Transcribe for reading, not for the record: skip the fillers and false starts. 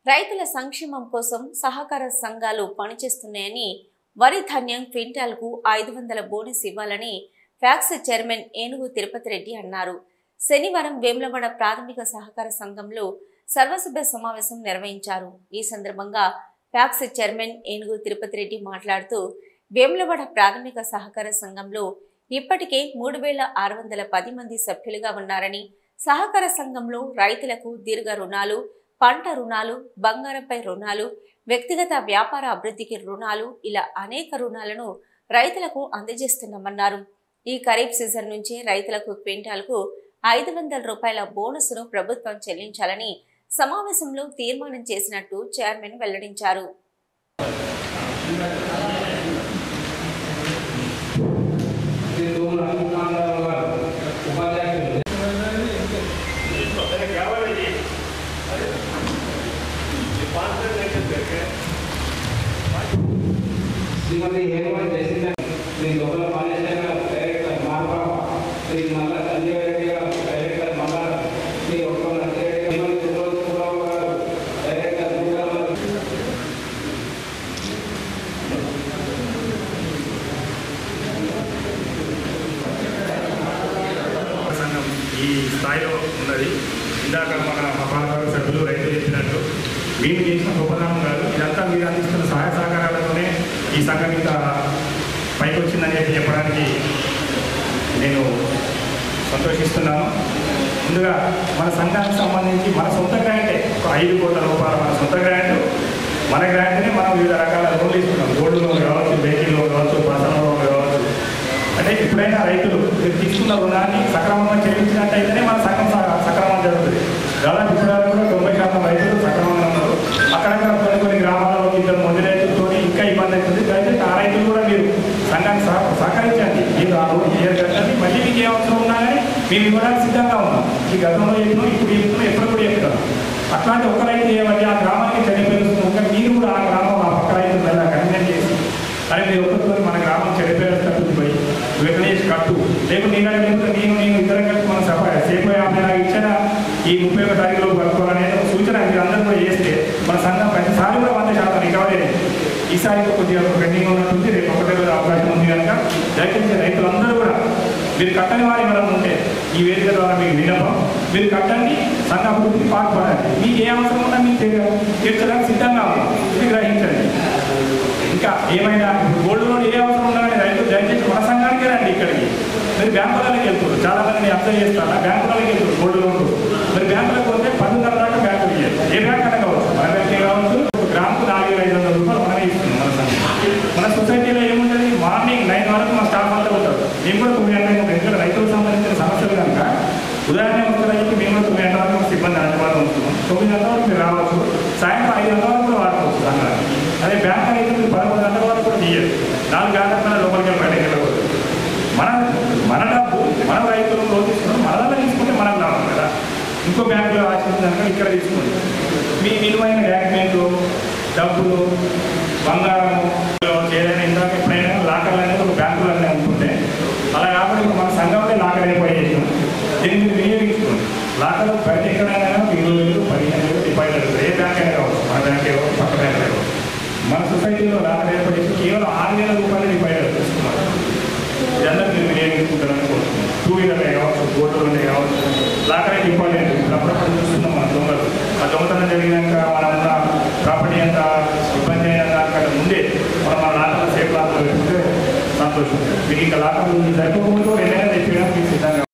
రైతుల సంక్షేమం కోసం సహకార సంఘాలు పనిచేస్తున్నాయని, వరి ధాన్యం క్వింటాల్కు 500 బోనస్ ఇవ్వాలని ఫ్యాక్స్ చైర్మన్ ఏనుగు తిరుపతి రెడ్డి అన్నారు. శనివారం వేములవాడ ప్రాథమిక సహకార సంఘంలో సర్వసభ్య సమావేశం నిర్వహించారు. ఈ సందర్భంగా ఫ్యాక్స్ చైర్మన్ ఏనుగు తిరుపతి రెడ్డి మాట్లాడుతూ, వేములవాడ ప్రాథమిక సహకార సంఘంలో ఇప్పటికే 3610 మంది సభ్యులుగా ఉన్నారని, సహకార సంఘంలో రైతులకు దీర్ఘ రుణాలు, పంట రుణాలు, బంగారంపై రుణాలు, వ్యక్తిగత వ్యాపార అభివృద్ధికి రుణాలు, ఇలా అనేక రుణాలను రైతులకు అందజేస్తున్నామన్నారు. ఈ ఖరీఫ్ సీజన్ నుంచి రైతులకు క్వింటాల్కు 500 రూపాయల బోనస్ను ప్రభుత్వం చెల్లించాలని సమావేశంలో తీర్మానం చేసినట్టు చైర్మన్ వెల్లడించారు. श्रीमती हेमंत जयसिंह श्री गोपाल पालेश्वर डायरेक्टर मारपा श्री मल्ला संजय रेड्डी डायरेक्टर मल्ला श्री ओपन हेमंत कुमार डायरेक्टर సంఘం ఈ స్థాయిలో ఉన్నది. ఇందాక మన పాలక సభ్యులు రైతులు చెప్పినట్టు మేము చేసిన గొప్పతనం కాదు, ఇదంతా మీరు అందిస్తున్న సహాయ సహకారాలతోనే ఈ సంఘం ఇంకా పైకి వచ్చిందని చెప్పడానికి నేను సంతోషిస్తున్నాను. ముందుగా మన సంఘానికి సంబంధించి మన సొంత గ్రాంటే 5 కోట్ల రూపాయలు మన సొంత గ్రాంట్. మన గ్రాంట్నే మనం వివిధ రకాల లోన్లు ఇస్తున్నాం. గోల్డ్ లోన్ కావచ్చు, వెహికల్ లోన్ కావచ్చు, పర్సనల్ లోన్ కావచ్చు. అంటే ఎప్పుడైనా రైతులు మీరు తీసుకున్న రుణాన్ని సక్రమంగా చెల్లించినట్టయితేనే మన సంఘం సక్రమంగా జరుగుతుంది. దాదాపు ఇప్పుడు కూడా 90% రైతులు సక్రమంగా ఉన్నారు. అక్కడక్కడ కొన్ని గ్రామాల్లో ఇద్దరు మొదటి రైతులతో ఇంకా ఇబ్బంది అవుతుంది. దయచేసి ఆ రైతులు కూడా మీరు సంఘానికి సహకరించండి. మీరు ఆ రోజు క్లియర్ కట్టండి. మళ్ళీ మీకు ఏ అవసరం ఉన్నా కానీ మేము ఇవ్వడానికి సిద్ధంగా ఉన్నాం. ఈ గతంలో చెప్పినాం, ఇప్పుడు చెప్తున్నాం, ఎప్పుడు కూడా చెప్తాం. అట్లాంటి ఒక రైతు ఏమంటే ఆ గ్రామానికి చనిపోయిన మీరు కూడా ఆ గ్రామం ఆ పక్క రైతులు ఎలా కన్వీన్ చేసి అరే మీరు ఒక్కరితో మన గ్రామం చనిపోయేటట్టు పోయి వెంకటేష్ కట్టు లేకపోతే నేను ఇద్దరం కలిసి మన సేపు నాకు ఇచ్చిన ఈ 31 తారీఖులో పట్టుకోవాలనే సూచన మీరు అందరూ కూడా చేస్తే మన సంఘం ప్రతిసారి కూడా 100% రికవరీ అయింది. ఈసారి కొద్దిగా పెండింగ్ ఉన్నట్టుంది. రేపు ఒకటే రోజు అవకాశం ఉంది కనుక దయచేసి రైతులందరూ కూడా మీరు కట్టని వారు ఎవరైనా ఉంటే ఈ వేదిక ద్వారా మీకు విన్నపం, మీరు కట్టండి, సంఘ అభివృద్ధికి పాటుపడండి. మీకు ఏ అవసరం ఉన్నా మీకు తీర్చడానికి సిద్ధంగా ఉన్నాం. ఇది గ్రహించండి. ఇంకా ఏమైనా గోల్డ్ లోన్ ఏ అవసరం ఉన్నా కానీ రైతులు దయచేసి మన సంఘానికే రండి. ఇక్కడికి మీరు బ్యాంకులకి వెళ్తారు. చాలా మంది అప్లై చేస్తారా బ్యాంకులకి వెళ్తారు గోల్డ్ లోన్. మరి బ్యాంకులకు పోతే 10,500 దాకా బ్యాంకులు ఇవ్వాలి. ఏ బ్యాంక్ అనే కావచ్చు, మన బ్యాంకే కావచ్చు. గ్రాముకు 4,500 రూపాయలు మనమే ఇస్తున్నాం. మన సంఘం మన సొసైటీలో ఏముంటుంది, మార్నింగ్ 9 వరకు మా స్టాఫ్ అంతా ఉంటారు. మేము కూడా 9 గంటలకు ఉంటాం. ఎందుకంటే రైతులకు సంబంధించిన సమస్యలు కనుక ఉదాహరణ వస్తారైతే మేము కూడా 9 గంటల వరకు సిబ్బంది అందుబాటులో ఉంటున్నాం. 9 గంటల వరకు మీరు రావచ్చు. సాయంత్రం 5 గంటల వరకు కూడా వాడుకోవచ్చు సంఘాన్ని. అదే బ్యాంక్ అయితే మీరు 11 గంటల వరకు కూడా తీయదు. 4 గంటల లోపలికి బయటకు వెళ్ళకూడదు. మన డబ్బు మన రైతులు లోన్ తీసుకున్నాం, మన దగ్గర తీసుకుంటే మనకు లాభం కదా. ఇంకో బ్యాంకులో ఆశించాక ఇక్కడ తీసుకోండి. మీ విలువైన డాక్యుమెంట్లు, డబ్బులు, బంగారము ఏదైనా ఇందాక ఎప్పుడైనా లాకర్లు అనేది ఒక బ్యాంకులనే ఉంటుంటే అలా కాబట్టి మన సంఘంలో లాకర్ ఏర్పాటు చేసినాం. దీన్ని మీరు వినియోగించుకోండి. లాకర్లు బయట ఎక్కడైనా 20,000, 15,000 డిపాజిట్ అవుతుంది. ఏ బ్యాంక్ అయినా కావచ్చు, మన బ్యాంక్ కావచ్చు, పక్క బ్యాంక్ కావచ్చు. మన సొసైటీలో లాకర్ ఏర్పాటు చేసి కేవలం 6,000 రూపాయలు డిపాజిట్ తీసుకున్నారు. ఇదంతా మీరు వినియోగించుకుంటారని కోరుతున్నాం. 2 వీలర్లే కావచ్చు, బోర్డులోనే కావచ్చు, లాకర్ అయితే ఇంపార్టెంట్. ఇప్పుడు అప్పుడప్పుడు చూస్తున్నాం మన దొంగలు. ఆ దొంగతనం జరిగినాక మనం ఉన్న ప్రాపర్టీ అంత ఇబ్బంది అయిన దానికంటే ముందే మన లాకర్లు సేఫ్ లాకర్లు పెట్టుకుంటే సంతోషం. మీకు ఇంకా లాకర్లు సరిపోకుండా ఏదైనా తెచ్చినా